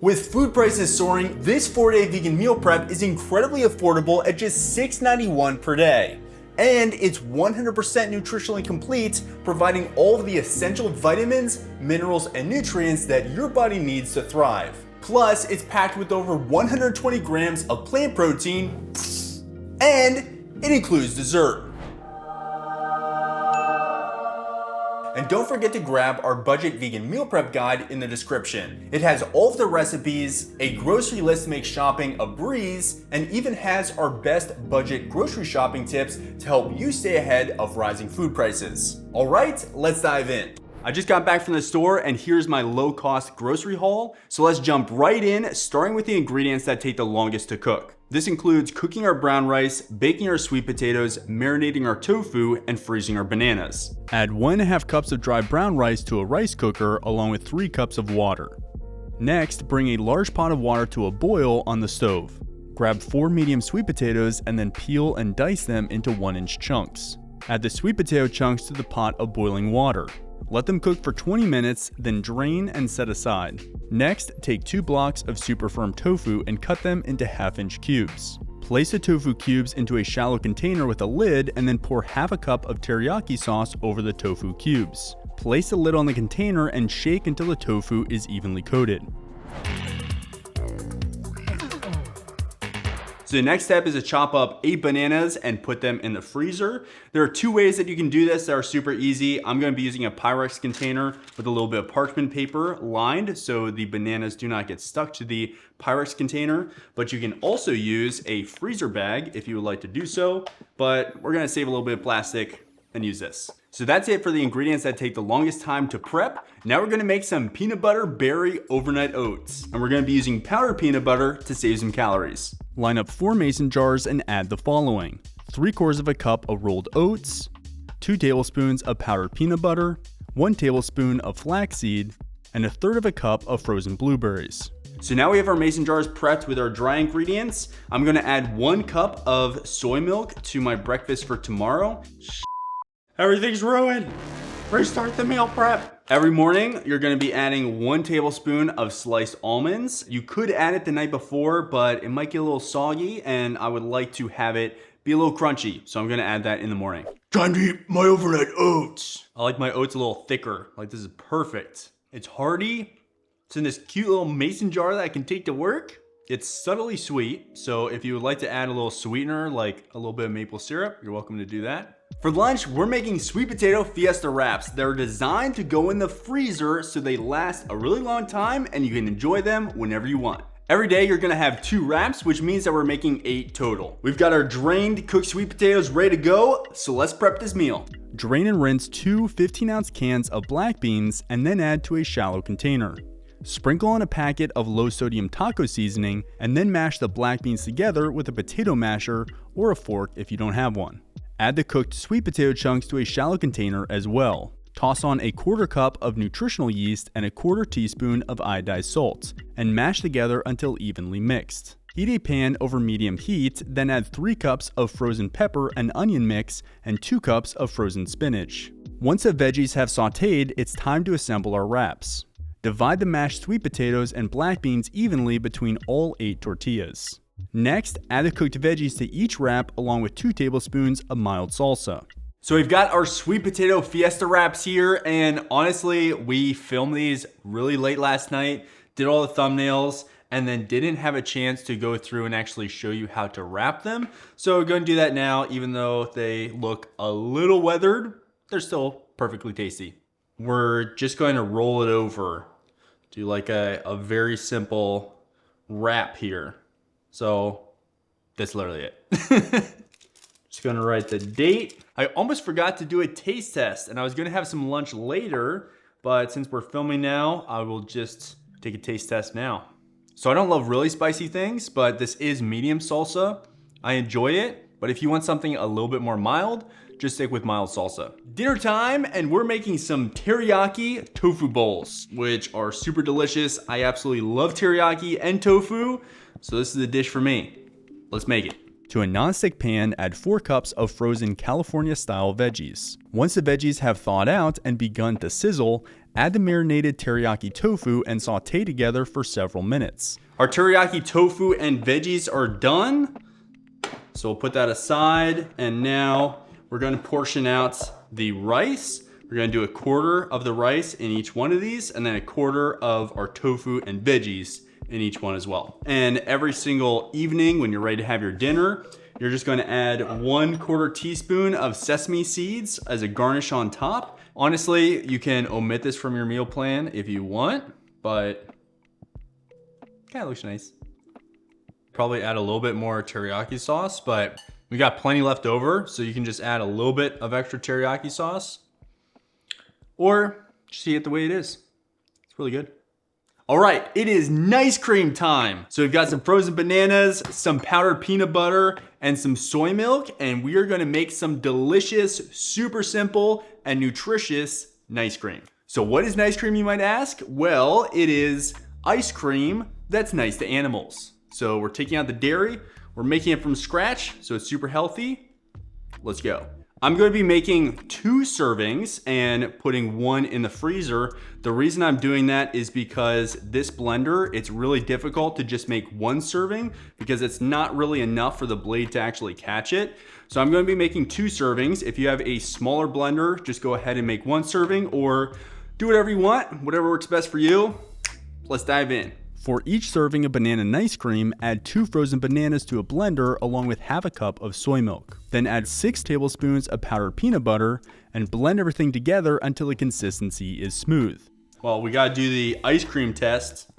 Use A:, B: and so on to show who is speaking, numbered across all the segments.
A: With food prices soaring, this 4-day vegan meal prep is incredibly affordable at just $6.91 per day. And it's 100% nutritionally complete, providing all of the essential vitamins, minerals, and nutrients that your body needs to thrive. Plus, it's packed with over 120 grams of plant protein, and it includes dessert. And don't forget to grab our budget vegan meal prep guide in the description. It has all of the recipes, a grocery list to make shopping a breeze, and even has our best budget grocery shopping tips to help you stay ahead of rising food prices. All right, let's dive in. I just got back from the store and here's my low-cost grocery haul. So let's jump right in, starting with the ingredients that take the longest to cook. This includes cooking our brown rice, baking our sweet potatoes, marinating our tofu, and freezing our bananas. Add 1.5 cups of dry brown rice to a rice cooker along with 3 cups of water. Next, bring a large pot of water to a boil on the stove. Grab 4 medium sweet potatoes and then peel and dice them into 1-inch chunks. Add the sweet potato chunks to the pot of boiling water. Let them cook for 20 minutes, then drain and set aside. Next, take 2 blocks of super firm tofu and cut them into 1/2-inch cubes. Place the tofu cubes into a shallow container with a lid and then pour 1/2 cup of teriyaki sauce over the tofu cubes. Place the lid on the container and shake until the tofu is evenly coated. So the next step is to chop up 8 bananas and put them in the freezer. There are 2 ways that you can do this that are super easy. I'm gonna be using a Pyrex container with a little bit of parchment paper lined so the bananas do not get stuck to the Pyrex container. But you can also use a freezer bag if you would like to do so. But we're gonna save a little bit of plastic and use this. So that's it for the ingredients that take the longest time to prep. Now we're gonna make some peanut butter berry overnight oats. And we're gonna be using powdered peanut butter to save some calories. Line up 4 mason jars and add the following: 3/4 of a cup of rolled oats, 2 tablespoons of powdered peanut butter, 1 tablespoon of flaxseed, and 1/3 of a cup of frozen blueberries. So now we have our mason jars prepped with our dry ingredients. I'm gonna add 1 cup of soy milk to my breakfast for tomorrow. Everything's ruined. Restart the meal prep. Every morning, you're gonna be adding 1 tablespoon of sliced almonds. You could add it the night before, but it might get a little soggy and I would like to have it be a little crunchy. So I'm gonna add that in the morning. Time to eat my overnight oats. I like my oats a little thicker. Like, this is perfect. It's hearty. It's in this cute little mason jar that I can take to work. It's subtly sweet. So if you would like to add a little sweetener, like a little bit of maple syrup, you're welcome to do that. For lunch, we're making sweet potato Fiesta wraps. They're designed to go in the freezer so they last a really long time and you can enjoy them whenever you want. Every day you're gonna have 2 wraps, which means that we're making 8 total. We've got our drained cooked sweet potatoes ready to go, so let's prep this meal. Drain and rinse 2 15-ounce cans of black beans and then add to a shallow container. Sprinkle on a packet of low sodium taco seasoning and then mash the black beans together with a potato masher or a fork if you don't have one. Add the cooked sweet potato chunks to a shallow container as well. Toss on a 1/4 cup of nutritional yeast and a 1/4 teaspoon of iodized salt, and mash together until evenly mixed. Heat a pan over medium heat, then add 3 cups of frozen pepper and onion mix and 2 cups of frozen spinach. Once the veggies have sauteed, it's time to assemble our wraps. Divide the mashed sweet potatoes and black beans evenly between all 8 tortillas. Next, add the cooked veggies to each wrap along with 2 tablespoons of mild salsa. So we've got our sweet potato Fiesta wraps here, and honestly, we filmed these really late last night, did all the thumbnails, and then didn't have a chance to go through and actually show you how to wrap them. So we're going to do that now. Even though they look a little weathered, they're still perfectly tasty. We're just going to roll it over. Do like a very simple wrap here. So that's literally it. Just gonna write the date. I almost forgot to do a taste test and I was gonna have some lunch later, but since we're filming now, I will just take a taste test now. So I don't love really spicy things, but this is medium salsa. I enjoy it, but if you want something a little bit more mild, just stick with mild salsa. Dinner time, and we're making some teriyaki tofu bowls, which are super delicious. I absolutely love teriyaki and tofu, so this is a dish for me. Let's make it. To a nonstick pan, add 4 cups of frozen California-style veggies. Once the veggies have thawed out and begun to sizzle, Add the marinated teriyaki tofu and saute together for several minutes. Our teriyaki tofu and veggies are done. So we'll put that aside, and now we're going to portion out the rice. We're going to do 1/4 of the rice in each one of these, and then 1/4 of our tofu and veggies in each one as well. And every single evening when you're ready to have your dinner, you're just going to add 1/4 teaspoon of sesame seeds as a garnish on top. Honestly, you can omit this from your meal plan if you want, but kind of looks nice. Probably add a little bit more teriyaki sauce, but we got plenty left over, so you can just add a little bit of extra teriyaki sauce, or just eat it the way it is. It's really good. All right, it is nice cream time. So we've got some frozen bananas, some powdered peanut butter, and some soy milk, and we are gonna make some delicious, super simple, and nutritious nice cream. So what is nice cream, you might ask? Well, it is ice cream that's nice to animals. So we're taking out the dairy, we're making it from scratch, so it's super healthy. Let's go. I'm going to be making 2 servings and putting 1 in the freezer. The reason I'm doing that is because this blender, it's really difficult to just make 1 serving because it's not really enough for the blade to actually catch it. So I'm going to be making 2 servings. If you have a smaller blender, just go ahead and make 1 serving, or do whatever you want, whatever works best for you. Let's dive in. For each serving of banana ice cream, add 2 frozen bananas to a blender along with ½ cup of soy milk. Then add 6 tablespoons of powdered peanut butter and blend everything together until the consistency is smooth. Well, we gotta do the ice cream test.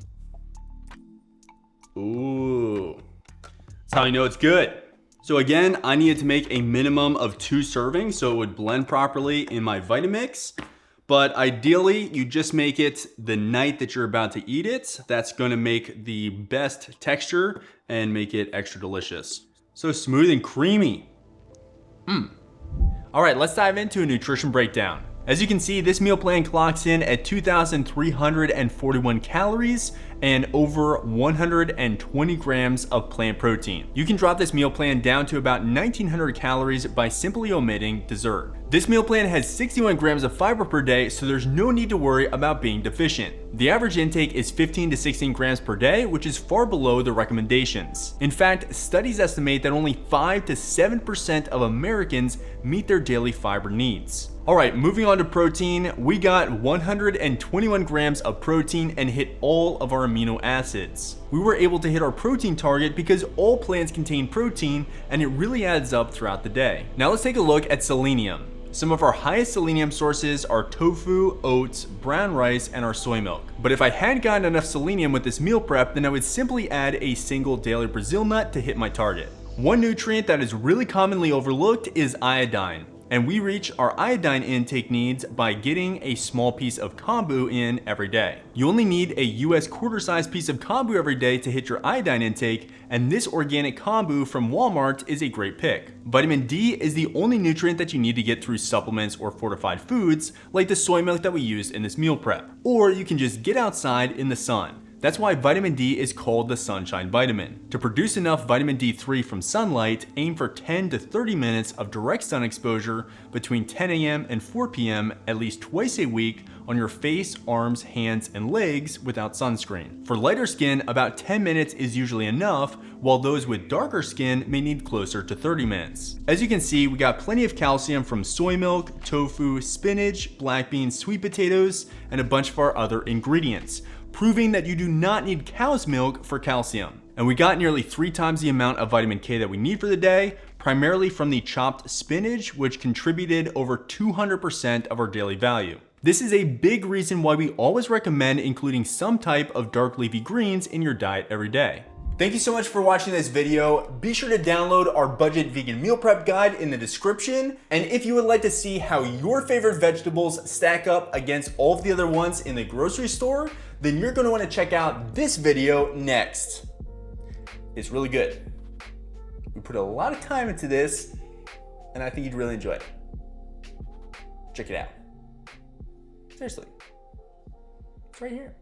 A: Ooh, that's how you know it's good. So again, I needed to make a minimum of 2 servings so it would blend properly in my Vitamix. But ideally, you just make it the night that you're about to eat it. That's gonna make the best texture and make it extra delicious. So smooth and creamy. All right, let's dive into a nutrition breakdown. As you can see, this meal plan clocks in at 2,341 calories and over 120 grams of plant protein. You can drop this meal plan down to about 1,900 calories by simply omitting dessert. This meal plan has 61 grams of fiber per day, so there's no need to worry about being deficient. The average intake is 15 to 16 grams per day, which is far below the recommendations. In fact, studies estimate that only 5 to 7% of Americans meet their daily fiber needs. All right, moving on to protein, we got 121 grams of protein and hit all of our amino acids. We were able to hit our protein target because all plants contain protein and it really adds up throughout the day. Now let's take a look at selenium. Some of our highest selenium sources are tofu, oats, brown rice, and our soy milk. But if I hadn't gotten enough selenium with this meal prep, then I would simply add a single daily Brazil nut to hit my target. One nutrient that is really commonly overlooked is iodine. And we reach our iodine intake needs by getting a small piece of kombu in every day. You only need a US quarter-sized piece of kombu every day to hit your iodine intake, and this organic kombu from Walmart is a great pick. Vitamin D is the only nutrient that you need to get through supplements or fortified foods, like the soy milk that we used in this meal prep. Or you can just get outside in the sun. That's why vitamin D is called the sunshine vitamin. To produce enough vitamin D3 from sunlight, aim for 10 to 30 minutes of direct sun exposure between 10 a.m. and 4 p.m. at least twice a week on your face, arms, hands, and legs without sunscreen. For lighter skin, about 10 minutes is usually enough, while those with darker skin may need closer to 30 minutes. As you can see, we got plenty of calcium from soy milk, tofu, spinach, black beans, sweet potatoes, and a bunch of our other ingredients, proving that you do not need cow's milk for calcium. And we got nearly 3 times the amount of vitamin K that we need for the day, primarily from the chopped spinach, which contributed over 200% of our daily value. This is a big reason why we always recommend including some type of dark leafy greens in your diet every day. Thank you so much for watching this video. Be sure to download our budget vegan meal prep guide in the description. And if you would like to see how your favorite vegetables stack up against all of the other ones in the grocery store, then you're gonna wanna check out this video next. It's really good. We put a lot of time into this, and I think you'd really enjoy it. Check it out. Seriously, it's right here.